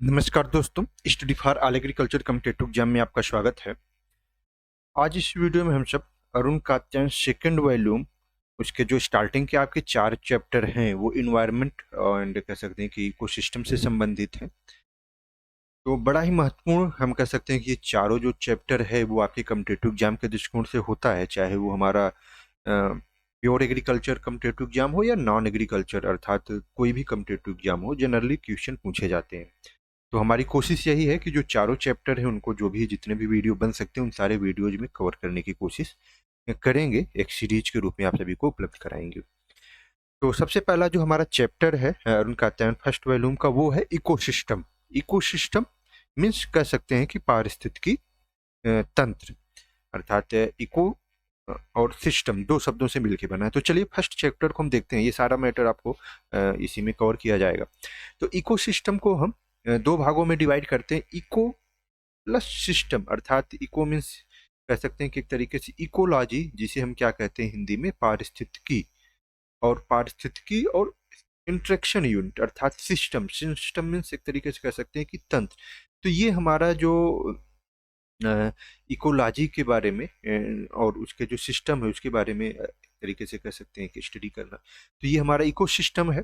नमस्कार दोस्तों, study for all agriculture competitive exam में आपका स्वागत है। आज इस वीडियो में हम सब अरुण कात्यायन सेकंड वॉल्यूम उसके जो स्टार्टिंग के आपके 4 चैप्टर हैं वो इन्वायरमेंट एंड कह सकते हैं कि इकोसिस्टम से संबंधित हैं। तो बड़ा ही महत्वपूर्ण हम कह सकते हैं कि ये चारों जो चैप्टर है वो आपके कॉम्पिटिटिव एग्जाम के दृष्टिकोण से होता है, चाहे वो हमारा प्योर एग्रीकल्चर कॉम्पिटिटिव एग्जाम हो या नॉन एग्रीकल्चर अर्थात कोई भी कॉम्पिटिटिव एग्जाम हो, जनरली क्वेश्चन पूछे जाते हैं। तो हमारी कोशिश यही है कि जो चारों चैप्टर हैं उनको जो भी जितने भी वीडियो बन सकते हैं उन सारे वीडियोज में कवर करने की कोशिश करेंगे, एक सीरीज के रूप में आप सभी को उपलब्ध कराएंगे। तो सबसे पहला जो हमारा चैप्टर है अरुण कात्यायन फर्स्ट वॉल्यूम का वो है इकोसिस्टम। इकोसिस्टम मीन्स कह सकते हैं कि पारिस्थितिकी तंत्र, अर्थात इको और सिस्टम दो शब्दों से मिलकर बना है। तो चलिए फर्स्ट चैप्टर को हम देखते हैं, ये सारा मैटर आपको इसी में कवर किया जाएगा। तो इकोसिस्टम को हम दो भागों में डिवाइड करते हैं, इको प्लस सिस्टम, अर्थात इको मीन्स कह सकते हैं कि एक तरीके से इकोलॉजी, जिसे हम क्या कहते हैं हिंदी में पारिस्थितिकी, और पारिस्थितिकी और इंटरेक्शन यूनिट अर्थात सिस्टम। सिस्टम मीन्स एक तरीके से कह सकते हैं कि तंत्र। तो ये हमारा जो इकोलॉजी के बारे में और उसके जो सिस्टम है उसके बारे में तरीके से कह सकते हैं कि स्टडी करना, तो ये हमारा इकोसिस्टम है।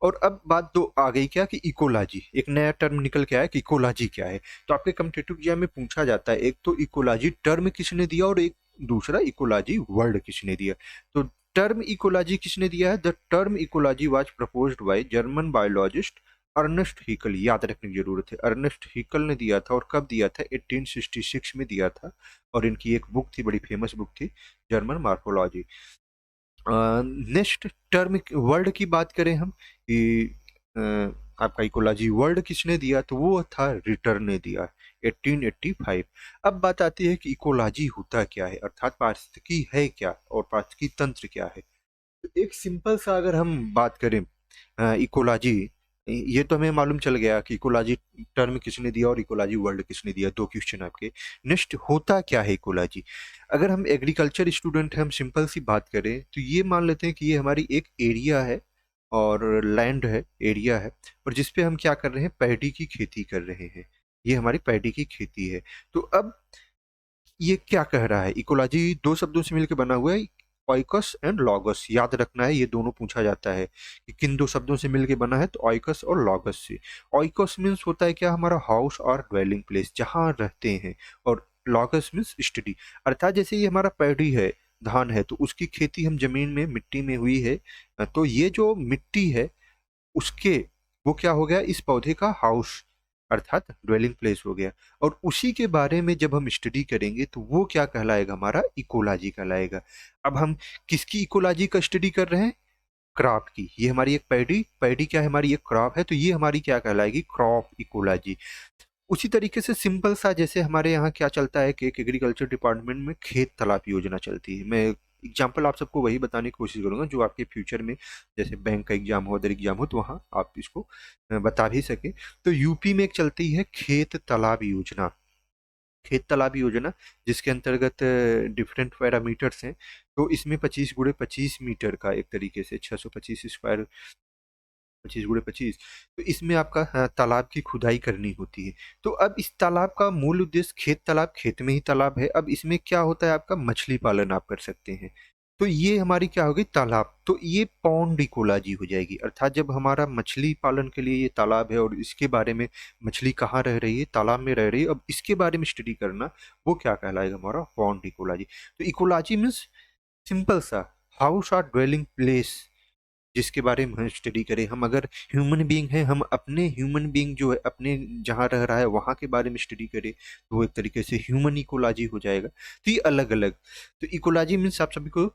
और अब बात दो आ गई क्या कि इकोलॉजी, एक नया टर्म निकल के आया कि इकोलॉजी क्या है। तो आपके कॉम्पिटिटिव एग्जाम में पूछा जाता है, एक तो इकोलॉजी टर्म किसने दिया और एक दूसरा इकोलॉजी वर्ड किसने दिया। तो टर्म इकोलॉजी किसने दिया है? The term ecology was proposed by German biologist Ernst Haeckel. याद रखने की जरूरत है, अर्नेस्ट हीकल ने दिया था। और कब दिया था? 1866 में दिया था। और इनकी एक बुक थी, बड़ी फेमस बुक थी, German morphology. Next term world की बात करें हम कि आपका इकोलॉजी वर्ल्ड किसने दिया, तो वो था रिटर ने दिया 1885। अब बात आती है कि इकोलॉजी होता क्या है, अर्थात पारिस्थितिकी है क्या और पारिस्थितिकी तंत्र क्या है। तो एक सिंपल सा अगर हम बात करें इकोलॉजी, ये तो हमें मालूम चल गया कि इकोलॉजी टर्म किसने दिया और इकोलॉजी वर्ल्ड किसने दिया, दो क्वेश्चन आपके। नेक्स्ट होता क्या है इकोलॉजी। अगर हम एग्रीकल्चर स्टूडेंट हैं, हम सिंपल सी बात करें तो ये मान लेते हैं कि ये हमारी एक एरिया है और लैंड है, एरिया है, और जिसपे हम क्या कर रहे हैं, पैडी की खेती कर रहे हैं। ये हमारी पैडी की खेती है। तो अब ये क्या कह रहा है, इकोलॉजी दो शब्दों से मिलकर बना हुआ है, ऑइकस एंड लॉगस। याद रखना है, ये दोनों पूछा जाता है कि किन दो शब्दों से मिलकर बना है, तो ऑइकस और लॉगस से। ऑइकस मीन्स होता है क्या, हमारा हाउस और ड्वेलिंग प्लेस, जहां रहते हैं। और लॉगस मीन्स स्टडी, अर्थात जैसे ये हमारा पैडी है, धान है, तो उसकी खेती हम जमीन में मिट्टी में हुई है। तो ये जो मिट्टी है उसके, वो क्या हो गया, इस पौधे का हाउस अर्थात ड्वेलिंग प्लेस हो गया। और उसी के बारे में जब हम स्टडी करेंगे तो वो क्या कहलाएगा, हमारा इकोलॉजी कहलाएगा। अब हम किसकी इकोलॉजी का स्टडी कर रहे हैं? क्रॉप की। ये हमारी एक पैडी, पैडी क्या है, हमारी एक क्रॉप है, तो ये हमारी क्या कहलाएगी, क्रॉप इकोलॉजी। उसी तरीके से सिंपल सा जैसे हमारे यहाँ क्या चलता है कि एक एग्रीकल्चर डिपार्टमेंट में खेत तालाब योजना चलती है। मैं एग्जाम्पल आप सबको वही बताने की कोशिश करूंगा जो आपके फ्यूचर में जैसे बैंक का एग्जाम हो, अदर एग्जाम हो, तो वहाँ आप इसको बता भी सके। तो यूपी में एक चलती है खेत तालाब योजना, खेत तालाब योजना, जिसके अंतर्गत डिफरेंट पैरामीटर्स हैं। तो इसमें 25 × 25 मीटर का एक तरीके से 625 स्क्वायर, 25 × 25, तो इसमें आपका तालाब की खुदाई करनी होती है। तो अब इस तालाब का मूल उद्देश्य, खेत तालाब, खेत में ही तालाब है। अब इसमें क्या होता है, आपका मछली पालन आप कर सकते हैं। तो ये हमारी क्या होगी, तालाब। तो ये पॉन्ड इकोलॉजी हो जाएगी, अर्थात जब हमारा मछली पालन के लिए ये तालाब है और इसके बारे में मछली कहाँ रह रही है, तालाब में रह रही है, अब इसके बारे में स्टडी करना, वो क्या कहलाएगा, हमारा पॉन्ड इकोलॉजी। तो इकोलॉजी मीन्स सिंपल सा हाउस और ड्वेलिंग प्लेस, जिसके बारे में हम स्टडी करें। हम अगर ह्यूमन बीइंग हैं, हम अपने ह्यूमन बीइंग जो है अपने जहाँ रह रहा है वहाँ के बारे में स्टडी करें, तो वो एक तरीके से ह्यूमन इकोलॉजी हो जाएगा। तो ये अलग अलग, तो इकोलॉजी मीन्स आप सभी को,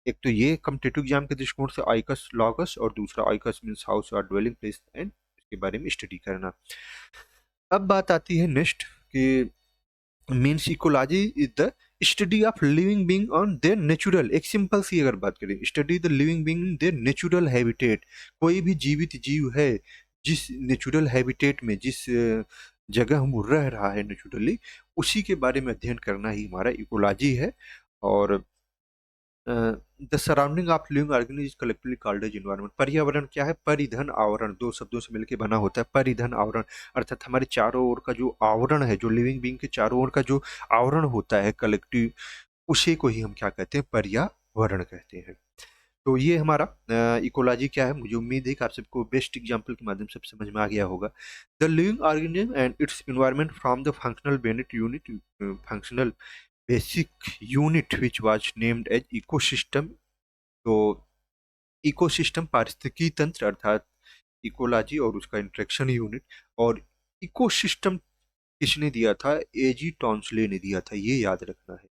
एक तो ये कॉम्पिटिटिव एग्जाम के दृष्टिकोण से आइकस लॉगस, और दूसरा आइकस मीन्स हाउस और ड्वेलिंग प्लेस एंड इसके बारे में स्टडी करना। अब बात आती है नेक्स्ट कि means ecology is the study of living being on their natural, एक सिंपल सी अगर बात करें, study the living being in their natural habitat. कोई भी जीवित जीव है जिस नेचुरल हैबिटेट में, जिस जगह हम रह रहा है नेचुरली, उसी के बारे में अध्ययन करना ही हमारा इकोलॉजी है। और the surrounding of living organism is collectively called as environment. पर्यावरण क्या है? परिधन आवरण, दो शब्दों से मिलकर बना होता है परिधन आवरण। अर्थात हमारे चारों ओर का जो आवरण है, जो लिविंग बीइंग के चारों ओर का जो आवरण होता है कलेक्टिव, उसी को ही हम क्या कहते हैं? पर्यावरण कहते हैं। तो ये हमारा इकोलॉजी क्या है? मुझे उम्मीद है कि आप सबको बेस्ट एग्जांपल के माध्यम से समझ में आ गया होगा। The living organism and its environment from the functional basic unit which was named as ecosystem. तो इकोसिस्टम पारिस्थितिकी तंत्र अर्थात इकोलॉजी और उसका इंटरेक्शन यूनिट। और इकोसिस्टम किसने दिया था? एजी टॉन्सले ने दिया था, ये याद रखना है,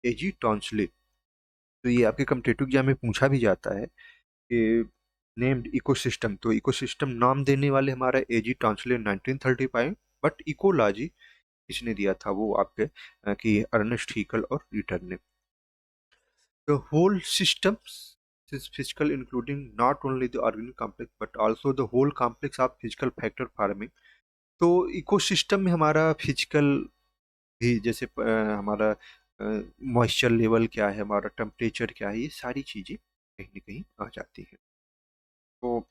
एजी टॉन्सले। तो ये आपके कॉम्पिटिटिव एग्जाम में पूछा भी जाता है कि नेम्ड इकोसिस्टम। तो इकोसिस्टम नाम देने वाले हमारा एजी टॉन्सले 1935। बट इकोलॉजी किसने दिया था? वो आपके कि अर्नेस्ट हीकल और रीटर ने। The whole system is physical, including not only the organic complex but also the whole complex of physical factor farming। तो इकोसिस्टम में हमारा फिजिकल भी, जैसे हमारा मॉइस्चर लेवल क्या है, हमारा टेम्परेचर क्या है, ये सारी चीज़ें कहीं न कहीं आ जाती हैं। तो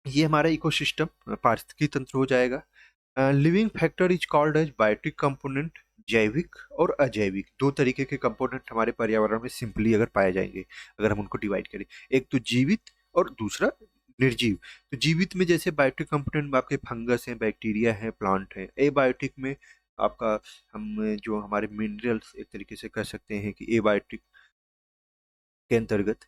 ये हमारा इकोसिस्टम पारिस्थितिकी तंत्र हो जाएगा। Living factor is called as biotic component. जैविक और अजैविक दो तरीके के कंपोनेंट हमारे पर्यावरण में सिंपली अगर पाए जाएंगे, अगर हम उनको डिवाइड करें, एक तो जीवित और दूसरा निर्जीव। तो जीवित में जैसे बायोटिक कंपोनेंट में आपके फंगस हैं, बैक्टीरिया हैं, प्लांट हैं। एबायोटिक में आपका हम जो हमारे मिनरल्स, एक तरीके से कह सकते हैं कि एबायोटिक के अंतर्गत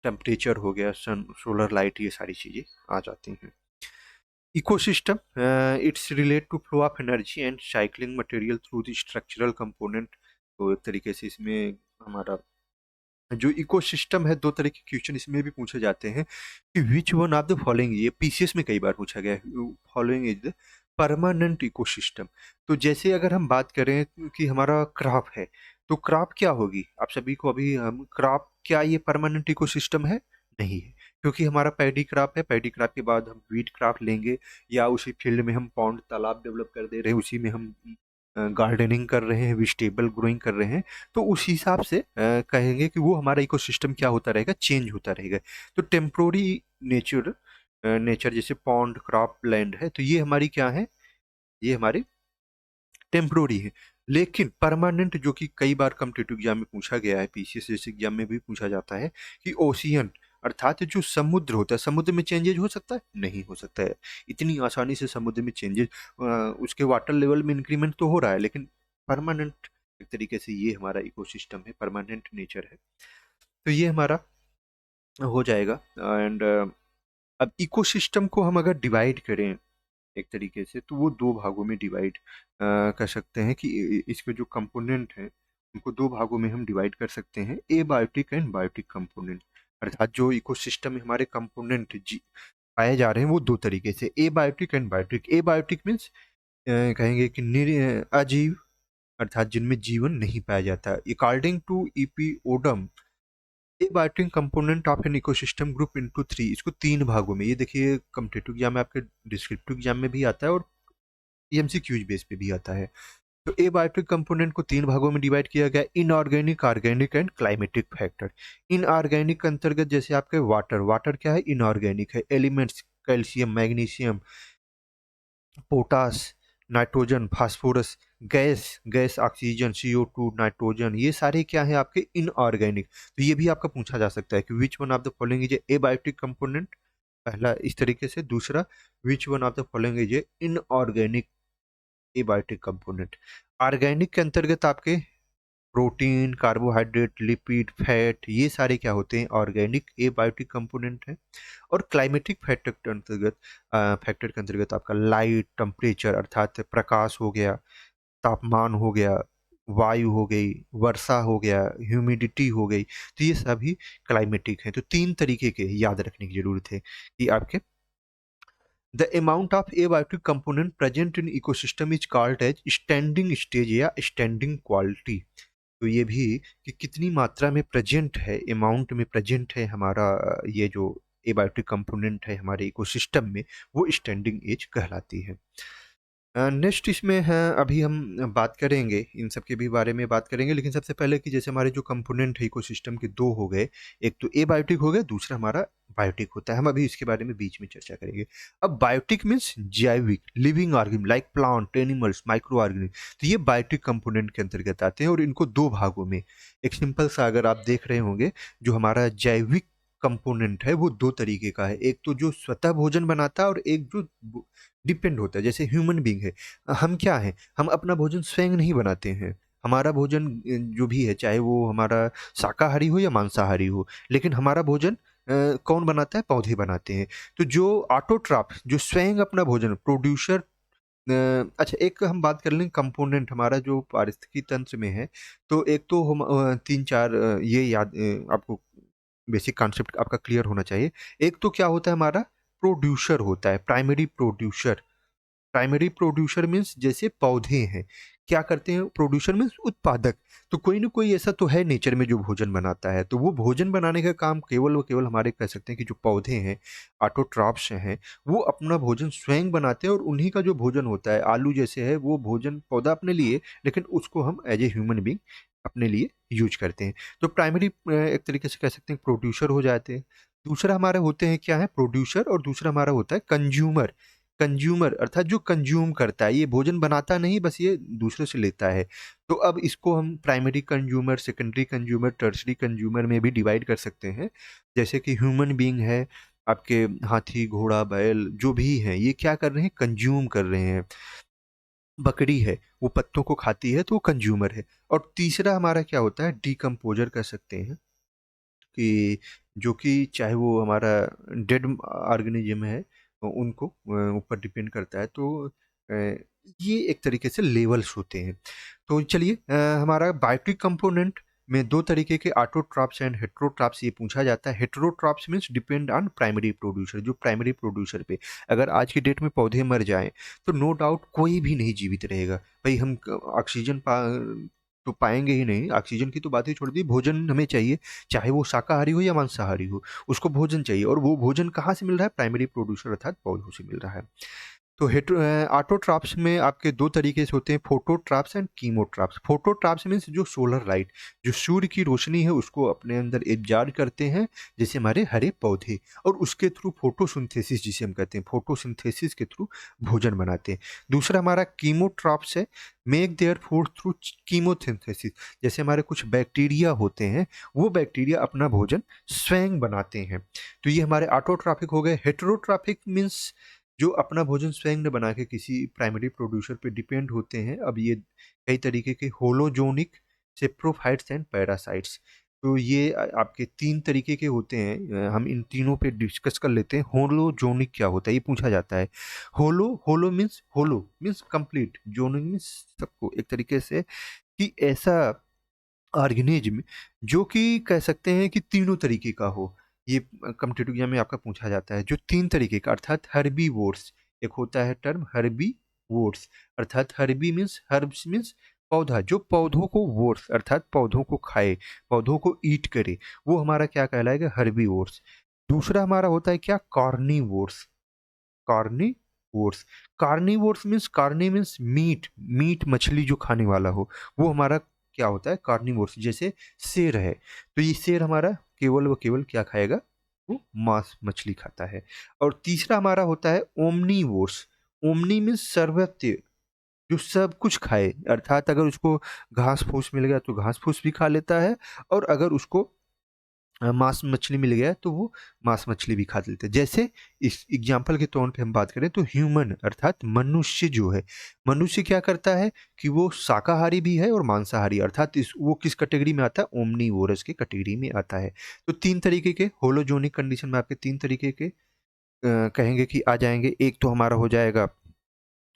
टेम्परेचर हो गया, सन, सोलर लाइट, ये सारी चीज़ें आ जाती हैं। Ecosystem it's relate to flow of energy and cycling material through the structural component. तो एक तरीके से इसमें हमारा जो इकोसिस्टम है, दो तरह के क्वेश्चन इसमें भी पूछे जाते हैं कि which one of the following, ये पीसीएस में कई बार पूछा गया है, following is the permanent ecosystem. तो जैसे अगर हम बात करें कि हमारा क्रॉप है, तो क्रॉप क्या होगी? आप सभी को अभी हम क्रॉप, क्या ये परमानेंट इकोसिस्टम है? नहीं है, क्योंकि हमारा पैडी क्रॉप है। पैडी क्रॉप के बाद हम वीट क्रॉप लेंगे, या उसी फील्ड में हम पॉन्ड, तालाब डेवलप कर दे रहे हैं, उसी में हम गार्डनिंग कर रहे हैं, वेजिटेबल ग्रोइंग कर रहे हैं। तो उस हिसाब से कहेंगे कि वो हमारा इकोसिस्टम क्या होता रहेगा? चेंज होता रहेगा। तो टेम्पोररी नेचर, नेचर जैसे पॉन्ड, क्रॉप लैंड है, तो ये हमारी क्या है? ये हमारी टेम्पोररी है। लेकिन परमानेंट, जो कि कई बार कॉम्पिटिटिव एग्जाम में पूछा गया है, पीसीएस जैसे एग्जाम में भी पूछा जाता है कि ओशियन अर्थात जो समुद्र होता है, समुद्र में चेंजेज हो सकता है? नहीं हो सकता है। इतनी आसानी से समुद्र में चेंजेज, उसके वाटर लेवल में इंक्रीमेंट तो हो रहा है, लेकिन परमानेंट एक तरीके से ये हमारा इकोसिस्टम है, परमानेंट नेचर है। तो ये हमारा हो जाएगा। एंड अब इकोसिस्टम को हम अगर डिवाइड करें एक तरीके से, तो वो दो भागों में डिवाइड कर सकते हैं कि इसके जो कंपोनेंट हैं उनको दो भागों में हम डिवाइड कर सकते हैं, ए बायोटिक एंड बायोटिक कंपोनेंट। अर्थात जो इकोसिस्टम में हमारे कंपोनेंट पाए जा रहे हैं वो दो तरीके से, abiotic and biotic. Abiotic means कहेंगे कि अजीव, अर्थात जिनमें जीवन नहीं पाया जाता। According to EP Odum, A biotic component of an ecosystem group into three. इसको तीन भागों में, ये देखिए कॉम्पिटिटिव एग्जाम में, आपके डिस्क्रिप्टिव एग्जाम में भी आता है और एमसीक्यूज बेस पे भी आता है। तो ए बायोटिक कंपोनेंट को तीन भागों में डिवाइड किया गया, inorganic, organic and climatic factor. Inorganic के अंतर्गत जैसे आपके वाटर, वाटर क्या है? इनऑर्गेनिक है। Elements calcium, magnesium, potash, nitrogen, phosphorus, gas, gas oxygen, CO2, nitrogen, ये सारे क्या है आपके? इनऑर्गेनिक। तो ये भी आपका पूछा जा सकता है कि which one of the following is a biotic component. पहला इस तरीके से, दूसरा which one of the following is a inorganic abiotic component. Organic के अंतर्गत आपके प्रोटीन, कार्बोहाइड्रेट, लिपिड, फैट, ये सारे क्या होते हैं? ऑर्गेनिक एबायोटिक कंपोनेंट हैं। और क्लाइमेटिक फैक्टर के अंतर्गत आपका लाइट, टेम्परेचर अर्थात प्रकाश हो गया, तापमान हो गया, वायु हो गई, वर्षा हो गया, ह्यूमिडिटी हो गई, तो ये सभी क्लाइमेटिक हैं। तो तीन तरीके के याद रखने की जरूरत है कि आपके the amount of abiotic component present in ecosystem is called as standing stage या स्टैंडिंग क्वालिटी। तो ये भी कि कितनी मात्रा में प्रेजेंट है, अमाउंट में प्रेजेंट है हमारा ये जो एबायोटिक कंपोनेंट है हमारे इकोसिस्टम में, वो स्टैंडिंग एज कहलाती है। नेक्स्ट इसमें है, अभी हम बात करेंगे इन सब के भी बारे में बात करेंगे, लेकिन सबसे पहले कि जैसे हमारे जो कंपोनेंट है इकोसिस्टम के दो हो गए, एक तो एबायोटिक हो गया, दूसरा हमारा बायोटिक होता है। हम अभी इसके बारे में बीच में चर्चा करेंगे। अब बायोटिक मीन्स जैविक, living organism like plant, animals, micro organism, तो ये बायोटिक कंपोनेंट के अंतर्गत आते हैं और इनको दो भागों में, एक सिंपल सा अगर आप देख रहे होंगे, जो हमारा जैविक कंपोनेंट है वो दो तरीके का है, एक तो जो स्वतः भोजन बनाता है और एक जो डिपेंड होता है। जैसे ह्यूमन बींग है, हम क्या हैं, हम अपना भोजन स्वयं नहीं बनाते हैं। हमारा भोजन जो भी है, चाहे वो हमारा शाकाहारी हो या मांसाहारी हो, लेकिन हमारा भोजन कौन बनाता है, पौधे बनाते हैं। तो जो ऑटोट्रॉफ, जो स्वयं अपना भोजन प्रोड्यूसर, अच्छा एक हम बात कर लें कंपोनेंट हमारा जो पारिस्थितिकी तंत्र में है, तो एक तो हम तीन चार ये याद आपको बेसिक कॉन्सेप्ट आपका क्लियर होना चाहिए। एक तो क्या होता है, हमारा प्रोड्यूसर होता है, primary producer. Primary producer means जैसे पौधे हैं, क्या करते हैं, प्रोड्यूसर मीन्स उत्पादक। तो कोई ना कोई ऐसा तो है नेचर में जो भोजन बनाता है, तो वो भोजन बनाने का काम केवल व केवल हमारे कह सकते हैं कि जो पौधे हैं, ऑटोट्रॉफ्स हैं, वो अपना भोजन स्वयं बनाते हैं। और उन्हीं का जो भोजन होता है, आलू जैसे है, वो भोजन पौधा अपने लिए, लेकिन उसको हम एज ए ह्यूमन बींग अपने लिए यूज करते हैं। तो प्राइमरी एक तरीके से कह सकते हैं प्रोड्यूसर हो जाते हैं। दूसरा हमारे होते हैं क्या है, प्रोड्यूसर, और दूसरा हमारा होता है कंज्यूमर। कंज्यूमर अर्थात जो कंज्यूम करता है, ये भोजन बनाता नहीं, बस ये दूसरे से लेता है। तो अब इसको हम primary consumer, secondary consumer, tertiary consumer में भी डिवाइड कर सकते हैं। जैसे कि ह्यूमन बीइंग है, आपके हाथी, घोड़ा, बैल जो भी हैं, ये क्या कर रहे हैं, कंज्यूम कर रहे हैं। बकरी है, वो पत्तों को खाती है, तो वो कंज्यूमर है। और तीसरा हमारा क्या होता है, डीकम्पोजर कर सकते हैं, कि जो कि चाहे वो हमारा डेड ऑर्गेनिज्म है, उनको ऊपर डिपेंड करता है। तो ये एक तरीके से लेवल्स होते हैं। तो चलिए, हमारा बायोटिक कंपोनेंट में दो तरीके के ऑटोट्रॉप्स एंड हेट्रोट्रॉप्स ये पूछा जाता है। Heterotrophs means depend on primary producer, जो प्राइमरी प्रोड्यूसर पे, अगर आज की डेट में पौधे मर जाएं तो नो डाउट कोई भी नहीं जीवित रहेगा। भाई हम ऑक्सीजन तो पाएंगे ही नहीं, ऑक्सीजन की तो बात ही छोड़ दी, भोजन हमें चाहिए, चाहे वो शाकाहारी हो या मांसाहारी हो, उसको भोजन चाहिए। और वो भोजन कहाँ से मिल रहा है, प्राइमरी प्रोड्यूसर अर्थात पौधों से मिल रहा है। तो ऑटोट्रॉप्स में आपके दो तरीके से होते हैं, फोटोट्रॉप्स एंड कीमोट्रॉप्स। फोटोट्रॉप्स मीन्स जो सोलर लाइट, जो सूर्य की रोशनी है, उसको अपने अंदर एब्जॉर्ब करते हैं, जैसे हमारे हरे पौधे, और उसके थ्रू फोटोसिंथेसिस, जिसे हम कहते हैं, फोटोसिंथेसिस के थ्रू भोजन बनाते हैं। दूसरा हमारा कीमोट्रॉप्स है, make their food through chemosynthesis. जैसे हमारे कुछ बैक्टीरिया होते हैं, वो बैक्टीरिया अपना भोजन स्वयं बनाते हैं। तो ये हमारे ऑटोट्रॉपिक हो गए। हेटेरोट्रॉपिक मीन्स जो अपना भोजन स्वयं न बना के किसी प्राइमरी प्रोड्यूसर पे डिपेंड होते हैं। अब ये कई तरीके के होलोजोनिक, सेप्रोफाइट्स एंड पैरासाइट्स, तो ये आपके तीन तरीके के होते हैं। हम इन तीनों पे डिस्कस कर लेते हैं। होलोजोनिक क्या होता है, ये पूछा जाता है। होलो मीन्स कंप्लीट, जोनिक मीन्स सबको, एक तरीके से कि ऐसा ऑर्गेनिज्म जो कि कह सकते हैं कि तीनों तरीके का हो। ये कॉम्पिटिटिव एग्जाम में आपका पूछा जाता है, जो तीन तरीके का, अर्थात हर्बीवोर्स। एक होता है टर्म हर्बीवोर्स, अर्थात हर्बी मीन्स, हर्ब्स मीन्स पौधा, जो पौधों को, वोर्स अर्थात पौधों को खाए, पौधों को ईट करे, वो हमारा क्या कहलाएगा, हर्बीवोर्स। दूसरा हमारा होता है क्या, carnivores. Carnivores, carnivores means, carni means meat, meat मछली जो खाने वाला हो, वो हमारा क्या होता है, कार्निवोर्स। जैसे शेर है, तो ये शेर हमारा केवल व केवल क्या खाएगा, वो मांस मछली खाता है। और तीसरा हमारा होता है ओमनीवोर्स। ओमनी मीन्स सर्वत्र, जो सब कुछ खाए, अर्थात अगर उसको घास फूस मिल गया तो घास फूस भी खा लेता है, और अगर उसको मांस मछली मिल गया तो वो मांस मछली भी खा लेते हैं। जैसे इस एग्जाम्पल के तौर पे हम बात करें तो ह्यूमन अर्थात मनुष्य जो है, मनुष्य क्या करता है कि वो शाकाहारी भी है और मांसाहारी, अर्थात इस वो किस कैटेगरी में आता है, ओमनीवोरस की कैटेगरी में आता है। तो तीन तरीके के होलोजोनिक कंडीशन में आपके तीन तरीके के कहेंगे कि आ जाएंगे। एक तो हमारा हो जाएगा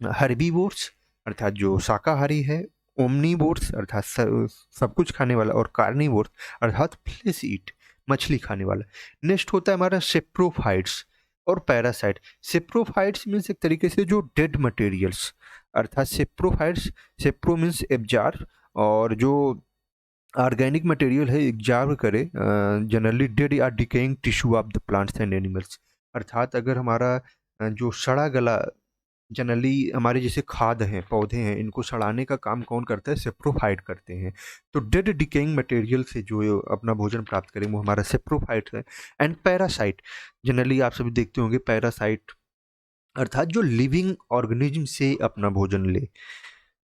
हर्बीवोर्स, अर्थात जो शाकाहारी है, ओमनीवोर्स अर्थात सब कुछ खाने वाला, और कार्निवोर्स अर्थात फ्लेश ईट, मछली खाने वाला। नेक्स्ट होता है हमारा सेप्रोफाइट्स और पैरासाइट। सेप्रोफाइट्स मीन्स एक तरीके से जो डेड मटेरियल्स, अर्थात सेप्रोफाइट्स, सेप्रो मीन्स एब्जार, और जो ऑर्गेनिक मटेरियल है एब्जॉर्ब करे जनरली डेड या decaying tissue of the plants and animals. अर्थात अगर हमारा जो सड़ा गला जनरली हमारे जैसे खाद हैं, पौधे हैं, इनको सड़ाने का काम कौन करता है? सेप्रोफाइट करते हैं। तो डेड डिकेइंग मटेरियल से जो अपना भोजन प्राप्त करें वो हमारा सेप्रोफाइट है। एंड पैरासाइट, जनरली आप सभी देखते होंगे पैरासाइट अर्थात जो लिविंग ऑर्गेनिज्म से अपना भोजन ले।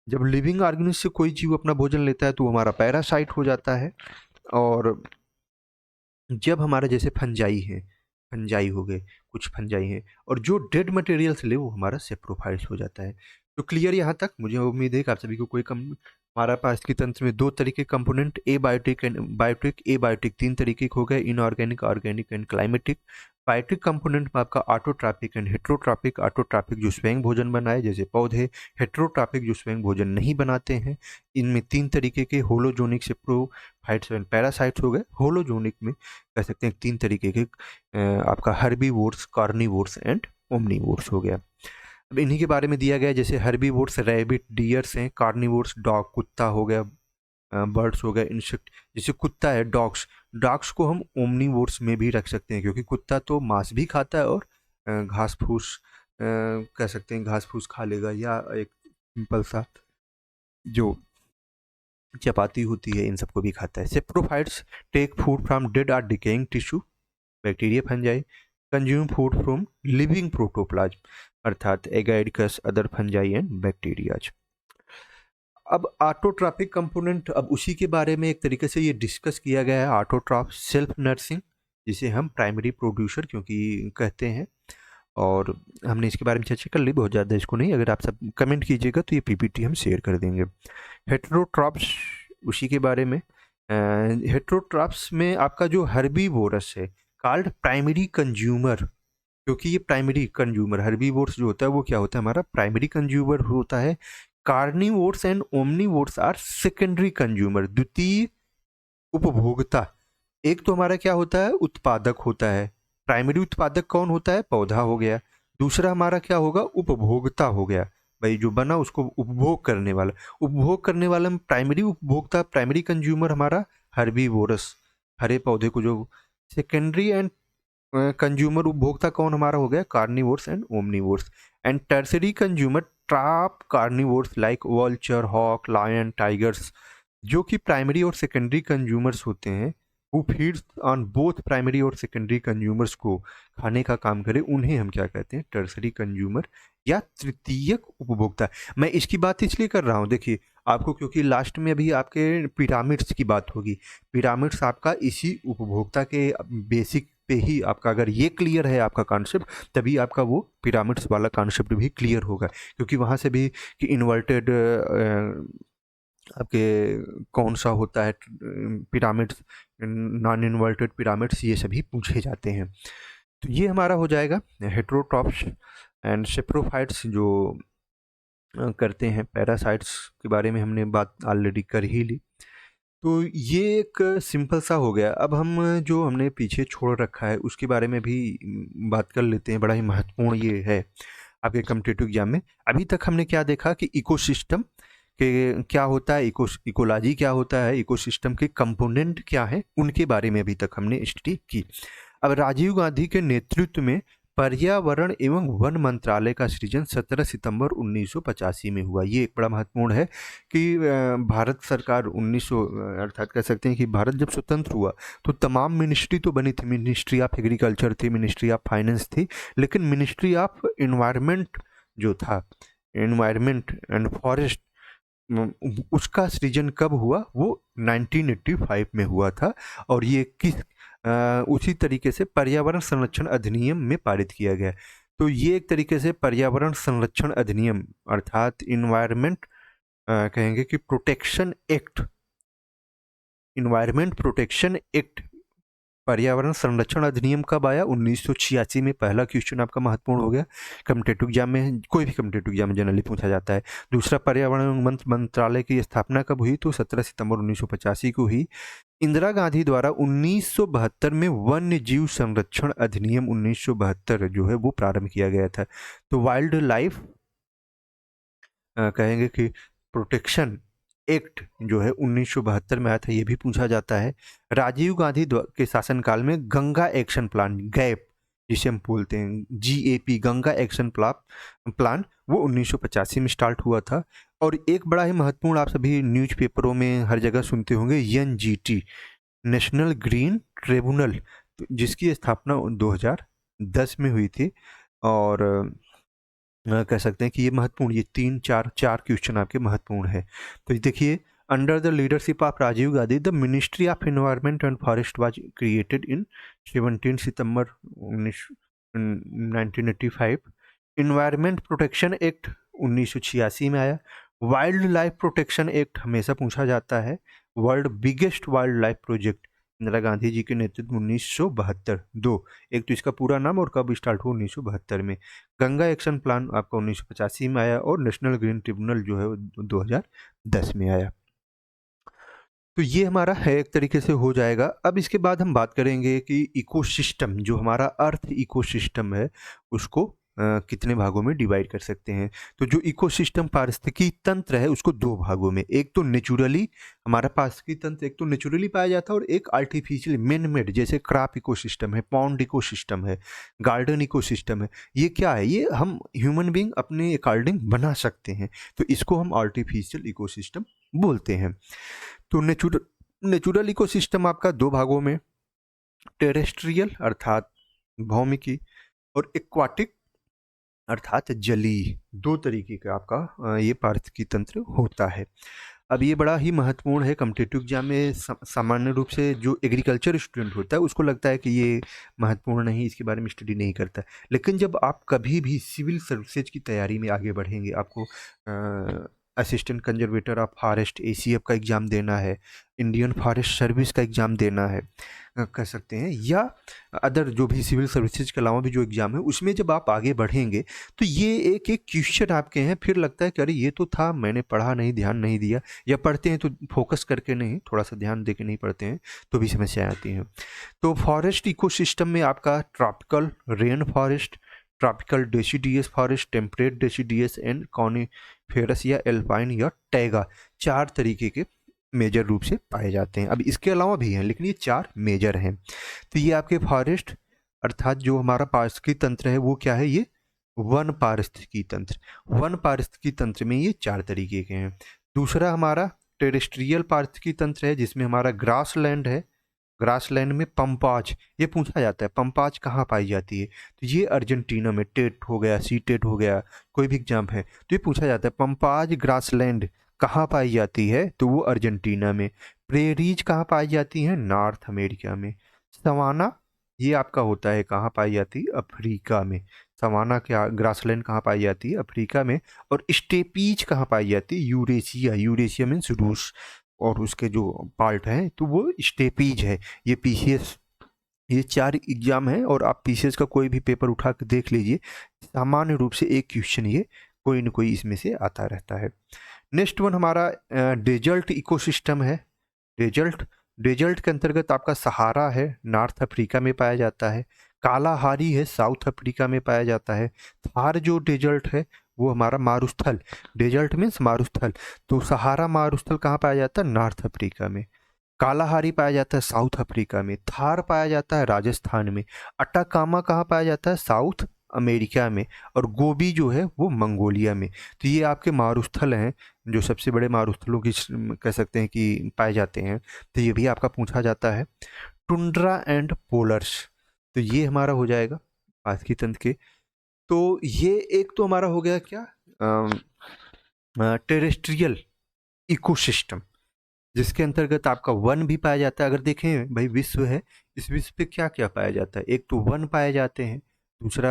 जब लिविंग ऑर्गेनिज्म से कोई जीव अपना भोजन लेता है तो वो हमारा पैरासाइट हो जाता है। और जब हमारे जैसे फंजाई हैं, फंजाई हो गए, कुछ फंजाई हैं, और जो डेड मटेरियल से ले वो हमारा सेप्रोफाइट्स हो जाता है। तो क्लियर यहाँ तक? मुझे उम्मीद है कि आप सभी को कोई कम हमारा पास की तंत्र में दो तरीके component abiotic and biotic. Abiotic तीन तरीके के हो गए, inorganic, organic and climatic. Biotic component में आपका ऑटोट्रॉपिक एंड हेट्रोट्रॉपिक। ऑटोट्रॉपिक जो स्वयं भोजन बनाए जैसे पौधे, हेट्रोट्रॉपिक जो स्वयं भोजन नहीं बनाते हैं। इनमें तीन तरीके के होलोजोनिक सेप्रोफाइट्स एंड पैरासाइट्स हो गए। होलोजोनिक में कह सकते हैं तीन तरीके के आपका हर्बीवोर्स, कार्निवोर्स एंड ओमनीवोर्स हो गया। अब इन्हीं के बारे में दिया गया, जैसे हर्बीवोर्स रैबिट, डियर्स हैं। कार्निवोर्स डॉग, कुत्ता हो गया, बर्ड्स हो गए, इंसेक्ट। जैसे कुत्ता है, डॉग्स, डॉग्स को हम ओमनीवोर्स में भी रख सकते हैं क्योंकि कुत्ता तो मांस भी खाता है और घास फूस कह सकते हैं घास फूस खा लेगा, या एक सिंपल सा जो चपाती होती है इन सबको भी खाता है। Saprophytes take food from dead or decaying tissue, bacteria, fungi. Consume food from living protoplasm अर्थात एगाइडिकस, अदर फंजाई एंड बैक्टीरियाज। अब ऑटोट्रॉपिक कंपोनेंट, अब उसी के बारे में एक तरीके से ये डिस्कस किया गया है। ऑटोट्रॉप सेल्फ नर्सिंग, जिसे हम प्राइमरी प्रोड्यूसर क्योंकि कहते हैं, और हमने इसके बारे में चर्चा कर ली, बहुत ज़्यादा इसको नहीं। अगर आप सब कमेंट कीजिएगा तो ये पीपीटी हम शेयर कर देंगे। हेट्रोट्रॉप्स, उसी के बारे में। हेट्रोट्रॉप्स में आपका जो हर्बीवोरस है कॉल्ड प्राइमरी कंज्यूमर, क्योंकि ये प्राइमरी कंज्यूमर, हर्बीवोर्स जो होता है वो क्या होता है? हमारा प्राइमरी कंज्यूमर होता है। Carnivores and omnivores are secondary consumer, द्वितीय उपभोक्ता। एक तो हमारा क्या होता है? उत्पादक होता है। प्राइमरी उत्पादक कौन होता है? पौधा हो गया। दूसरा हमारा क्या होगा? उपभोक्ता हो गया, भाई जो बना उसको उपभोग करने वाला। उपभोग करने वाला में प्राइमरी उपभोक्ता, प्राइमरी कंज्यूमर हमारा हर्बीवोरस, हरे पौधे को जो। सेकेंडरी एंड कंज्यूमर उपभोक्ता कौन हमारा हो गया? Carnivores and omnivores. And tertiary consumer top carnivores like vulture, hawk, lion, tigers, जो कि प्राइमरी और सेकेंडरी कंज्यूमर्स होते हैं, who feeds on both primary और सेकेंडरी कंज्यूमर्स को खाने का काम करे, उन्हें हम क्या कहते हैं? टर्सरी कंज्यूमर या तृतीयक उपभोक्ता। मैं इसकी बात इसलिए कर रहा हूँ, देखिए आपको, क्योंकि लास्ट में अभी आपके पिरामिड्स की बात होगी। पिरामिड्स आपका इसी उपभोक्ता के बेसिक पे ही आपका, अगर ये क्लियर है आपका कॉन्सेप्ट, तभी आपका वो पिरामिड्स वाला कॉन्सेप्ट भी क्लियर होगा, क्योंकि वहाँ से भी कि इन्वर्टेड आपके कौन सा होता है पिरामिड्स, नॉन इन्वर्टेड पिरामिड्स, ये सभी पूछे जाते हैं। तो ये हमारा हो जाएगा हेट्रोट्रॉप्स एंड सेप्रोफाइट्स जो करते हैं। पैरासाइट्स के बारे में हमने बात ऑलरेडी कर ही ली। तो ये एक सिंपल सा हो गया। अब हम जो हमने पीछे छोड़ रखा है उसके बारे में भी बात कर लेते हैं। बड़ा ही महत्वपूर्ण ये है आपके कॉम्पिटिटिव एग्जाम में। अभी तक हमने क्या देखा कि इकोसिस्टम के क्या होता है, इकोलॉजी क्या होता है, इकोसिस्टम के कंपोनेंट क्या है, उनके बारे में अभी तक हमने स्टडी की। अब राजीव गांधी के नेतृत्व में पर्यावरण एवं वन मंत्रालय का सृजन 17 सितंबर 1985 में हुआ। ये एक बड़ा महत्वपूर्ण है कि भारत सरकार 1900 अर्थात कह सकते हैं कि भारत जब स्वतंत्र हुआ तो तमाम मिनिस्ट्री तो बनी थी। मिनिस्ट्री ऑफ एग्रीकल्चर थी, मिनिस्ट्री ऑफ फाइनेंस थी, लेकिन मिनिस्ट्री ऑफ इन्वायरमेंट जो था, इन्वायरमेंट एंड फॉरेस्ट, उसका सृजन कब हुआ? वो 1985 में हुआ था। और ये किस उसी तरीके से पर्यावरण संरक्षण अधिनियम में पारित किया गया। तो ये एक तरीके से पर्यावरण संरक्षण अधिनियम अर्थात इन्वायरमेंट कहेंगे कि protection act, environment protection act, पर्यावरण संरक्षण अधिनियम कब आया? 1986 में। पहला क्वेश्चन आपका महत्वपूर्ण हो गया। कॉम्पिटिटिव एग्जाम में, कोई भी कॉम्पिटिटिव एग्जाम में जनरली पूछा जाता है। दूसरा, पर्यावरण मंत्रालय की स्थापना कब हुई? तो 17 सितंबर 1985 को हुई। इंदिरा गांधी द्वारा 1972 में वन्य जीव संरक्षण अधिनियम 1972 जो है वो प्रारंभ किया गया था। तो वाइल्ड लाइफ कहेंगे कि प्रोटेक्शन एक्ट जो है 1972 में आया था, ये भी पूछा जाता है। राजीव गांधी के शासनकाल में गंगा एक्शन प्लान, गैप, जिसे हम बोलते हैं GAP, गंगा एक्शन प्लान, वो 1985 में स्टार्ट हुआ था। और एक बड़ा ही महत्वपूर्ण, आप सभी न्यूज़पेपरों में हर जगह सुनते होंगे, NGT, नेशनल ग्रीन ट्रिब्यूनल, जिसकी स्थापना 2010 में हुई थी। और कह सकते हैं कि ये महत्वपूर्ण, ये तीन चार चार क्वेश्चन आपके महत्वपूर्ण है। तो देखिए, under the leadership of Rajiv Gandhi, the ministry of environment and forest was created in 17 September 1985। Environment protection act 1986 में आया। वाइल्ड लाइफ प्रोटेक्शन एक्ट हमेशा पूछा जाता है। World biggest wildlife project, Indira Gandhi ji के नेतृत्व 1972। दो, एक तो इसका पूरा नाम और कब स्टार्ट हुआ, 1972 में। गंगा एक्शन प्लान आपका 1985 में आया, और नेशनल ग्रीन ट्रिब्यूनल जो है वो 2010 में आया। तो ये हमारा है, एक तरीके से हो जाएगा। अब इसके बाद हम बात करेंगे कि इकोसिस्टम, जो हमारा अर्थ इकोसिस्टम है, उसको कितने भागों में डिवाइड कर सकते हैं। तो जो इकोसिस्टम पारिस्थितिकी तंत्र है, उसको दो भागों में, एक तो नेचुरली, हमारा पारिस्थितिकी तंत्र एक तो नेचुरली पाया जाता है, और एक आर्टिफिशियल मैन मेड, जैसे क्रॉप इकोसिस्टम है, पॉन्ड इकोसिस्टम है, गार्डन इकोसिस्टम है। ये क्या है, ये हम ह्यूमन बीइंग अपने अकॉर्डिंग बना सकते हैं, तो इसको हम आर्टिफिशियल इकोसिस्टम बोलते हैं। तो नेचुरल इकोसिस्टम आपका दो भागों में, टेरेस्ट्रियल अर्थात भौमिकी, और एक्वाटिक अर्थात जलीय, दो तरीके का आपका ये पारिस्थितिकी तंत्र होता है। अब ये बड़ा ही महत्वपूर्ण है, कॉम्पिटिटिव एग्जाम में सामान्य रूप से जो एग्रीकल्चर स्टूडेंट होता है उसको लगता है कि ये महत्वपूर्ण नहीं, इसके बारे में स्टडी नहीं करता। लेकिन जब आप कभी भी सिविल सर्विसेज की तैयारी में आगे बढ़ेंगे, आपको assistant conservator of forest ACF का एग्ज़ाम देना है, इंडियन फॉरेस्ट सर्विस का एग्ज़ाम देना है, कह सकते हैं, या अदर जो भी सिविल सर्विसेज के अलावा भी जो एग्ज़ाम है, उसमें जब आप आगे बढ़ेंगे तो ये एक एक क्वेश्चन आपके हैं, फिर लगता है कि अरे ये तो था, मैंने पढ़ा नहीं, ध्यान नहीं दिया, या पढ़ते हैं तो फोकस करके नहीं, थोड़ा सा ध्यान दे के नहीं पढ़ते हैं, तो भी समस्याएं आती हैं। तो फॉरेस्ट इकोसिस्टम में आपका tropical rain forest, tropical deciduous forest, temperate deciduous and coniferous या एल्पाइन या टैगा, चार तरीके के मेजर रूप से पाए जाते हैं। अब इसके अलावा भी हैं, लेकिन ये चार मेजर हैं। तो ये आपके फॉरेस्ट अर्थात जो हमारा पारिस्थितिकी तंत्र है, वो क्या है, ये वन पारिस्थितिकी तंत्र। वन पारिस्थितिकी तंत्र में ये चार तरीके के हैं। दूसरा हमारा टेरेस्ट्रियल पारिस्थितिकी तंत्र है, जिसमें हमारा ग्रास लैंड है। ग्रासलैंड में पंपाज, ये पूछा जाता है पंपाज कहाँ पाई जाती है, तो ये अर्जेंटीना में, टेट हो गया, सी टेट हो गया, कोई भी एग्जाम है तो ये पूछा जाता है पंपाज ग्रासलैंड कहाँ पाई जाती है, तो वो अर्जेंटीना में। प्रेरीज कहाँ पाई जाती हैं, नॉर्थ अमेरिका में। सवाना ये आपका होता है कहाँ पाई जाती है, अफ्रीका में। सवाना क्या, ग्रासलैंड कहाँ पाई जाती है, अफ्रीका में। और स्टेपीज कहाँ पाई जाती है, यूरेशिया, यूरेशिया मीन्स रूस, और उसके जो पार्ट हैं तो वो स्टेपीज है। ये PCS, ये चार एग्जाम है, और आप PCS का कोई भी पेपर उठा के देख लीजिए, सामान्य रूप से एक क्वेश्चन ये कोई न कोई इसमें से आता रहता है। नेक्स्ट वन हमारा डेजर्ट इकोसिस्टम है। डेजर्ट, डेजर्ट के अंतर्गत आपका सहारा है, नॉर्थ अफ्रीका में पाया जाता है। कालाहारी है, साउथ अफ्रीका में पाया जाता है। थार जो डेजर्ट है वो हमारा मारुस्थल, डेजर्ट मीन्स मारुस्थल, तो सहारा मारुस्थल कहाँ पाया जाता है, नॉर्थ अफ्रीका में। कालाहारी पाया जाता है साउथ अफ्रीका में। थार पाया जाता है राजस्थान में। अटाकामा कहाँ पाया जाता है, साउथ अमेरिका में। और गोबी जो है वो मंगोलिया में। तो ये आपके मारुस्थल हैं, जो सबसे बड़े मारुस्थलों की कह सकते हैं कि पाए जाते हैं, तो ये भी आपका पूछा जाता है। टुंड्रा एंड पोलर्स, तो ये हमारा हो जाएगा पारिस्थितिकी तंत्र के। तो ये एक तो हमारा हो गया क्या, टेरेस्ट्रियल इकोसिस्टम, जिसके अंतर्गत आपका वन भी पाया जाता है। अगर देखें भाई, विश्व है, इस विश्व पे क्या क्या पाया जाता है, एक तो वन पाए जाते हैं, दूसरा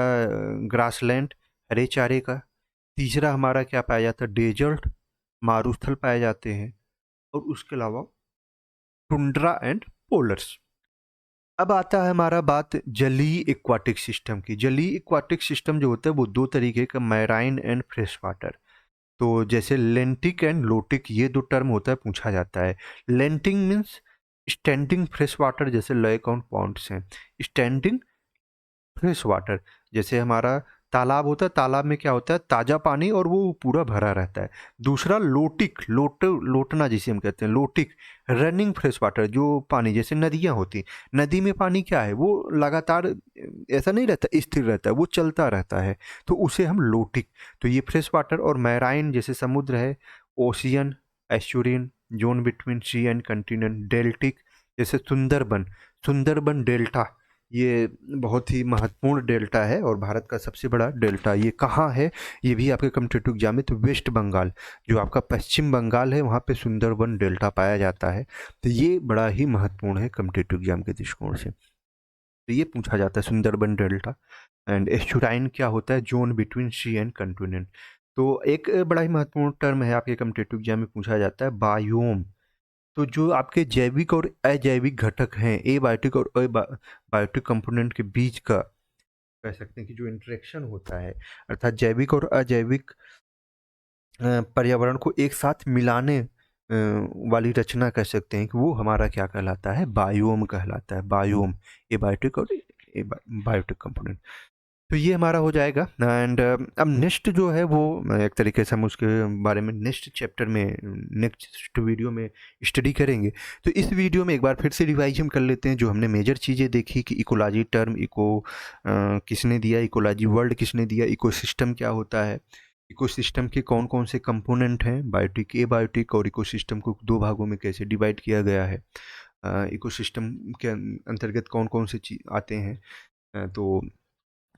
ग्रासलैंड हरे चारे का, तीसरा हमारा क्या पाया जाता है, डेजर्ट मारुस्थल पाए जाते हैं, और उसके अलावा टुंड्रा एंड पोलर्स। अब आता है हमारा बात जलीय एक्वाटिक सिस्टम की। जलीय एक्वाटिक सिस्टम जो होता है वो दो तरीके का, मैराइन एंड फ्रेश वाटर। तो जैसे लेंटिक एंड लोटिक, ये दो टर्म होता है, पूछा जाता है। लेंटिंग मीन्स स्टैंडिंग फ्रेश वाटर, जैसे लेक और पॉन्ड्स हैं। स्टैंडिंग फ्रेश वाटर जैसे हमारा तालाब होता है, तालाब में क्या होता है, ताज़ा पानी और वो पूरा भरा रहता है। दूसरा लोटिक, लोटना जिसे हम कहते हैं, लोटिक रनिंग फ्रेश वाटर, जो पानी जैसे नदियाँ होती, नदी में पानी क्या है, वो लगातार ऐसा नहीं रहता, स्थिर रहता है, वो चलता रहता है, तो उसे हम लोटिक। तो ये फ्रेश वाटर। और मैराइन जैसे समुद्र है, ocean, estuarine, zone between sea and continent, deltaic जैसे सुंदरबन, सुंदरबन डेल्टा, ये बहुत ही महत्वपूर्ण डेल्टा है और भारत का सबसे बड़ा डेल्टा। ये कहाँ है, ये भी आपके कॉम्पिटिटिव एग्जाम में, तो वेस्ट बंगाल, जो आपका पश्चिम बंगाल है, वहाँ पे सुंदरबन डेल्टा पाया जाता है। तो ये बड़ा ही महत्वपूर्ण है कॉम्पिटिटिव एग्जाम के दृष्टिकोण से, तो ये पूछा जाता है सुंदरबन डेल्टा। एंड एस्चुराइन क्या होता है, zone between sea and continent. तो एक बड़ा ही महत्वपूर्ण टर्म है, आपके कॉम्पिटिटिव एग्जाम में पूछा जाता है, बायोम। तो जो आपके जैविक और अजैविक घटक हैं, एबायोटिक और अबायोटिक कंपोनेंट के बीच का कह सकते हैं कि जो इंटरेक्शन होता है, अर्थात जैविक और अजैविक पर्यावरण को एक साथ मिलाने वाली रचना कह सकते हैं कि वो हमारा क्या कहलाता है, बायोम कहलाता है। बायोम, एबायोटिक और बायोटिक कंपोनेंट। तो ये हमारा हो जाएगा। एंड अब नेक्स्ट जो है वो एक तरीके से हम उसके बारे में नेक्स्ट चैप्टर में, नेक्स्ट वीडियो में स्टडी करेंगे। तो इस वीडियो में एक बार फिर से रिवाइज हम कर लेते हैं जो हमने मेजर चीज़ें देखी कि इकोलॉजी टर्म, इको किसने दिया, इकोलॉजी वर्ड किसने दिया, इकोसिस्टम क्या होता है, इकोसिस्टम के कौन कौन से कंपोनेंट हैं, बायोटिक, एबायोटिक, और इकोसिस्टम को दो भागों में कैसे डिवाइड किया गया है, इकोसिस्टम के अंतर्गत कौन कौन से चीज आते हैं। तो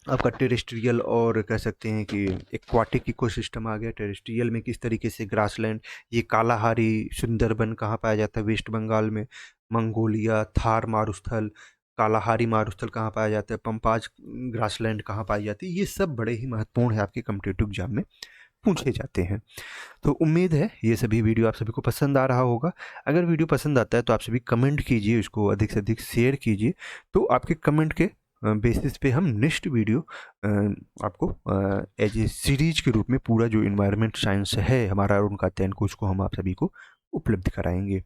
आपका टेरेस्ट्रियल और कह सकते हैं कि एक्वाटिक इकोसिस्टम आ गया। टेरेस्ट्रियल में किस तरीके से ग्रासलैंड, ये कालाहारी सुंदरबन कहाँ पाया जाता है, वेस्ट बंगाल में, मंगोलिया, थार मारुस्थल, कालाहारी मारुस्थल कहाँ पाया जाता है, पंपाज ग्रासलैंड कहाँ पाई जाती है, ये सब बड़े ही महत्वपूर्ण है, आपके कॉम्पिटिटिव एग्जाम में पूछे जाते हैं। तो उम्मीद है ये सभी वीडियो आप सभी को पसंद आ रहा होगा। अगर वीडियो पसंद आता है तो आप सभी कमेंट कीजिए, इसको अधिक से अधिक शेयर कीजिए। तो आपके कमेंट के बेसिस पे हम नेक्स्ट वीडियो आपको एज ए सीरीज के रूप में पूरा जो इन्वायरमेंट साइंस है हमारा और उनका अध्ययन को, उसको हम आप सभी को उपलब्ध कराएंगे।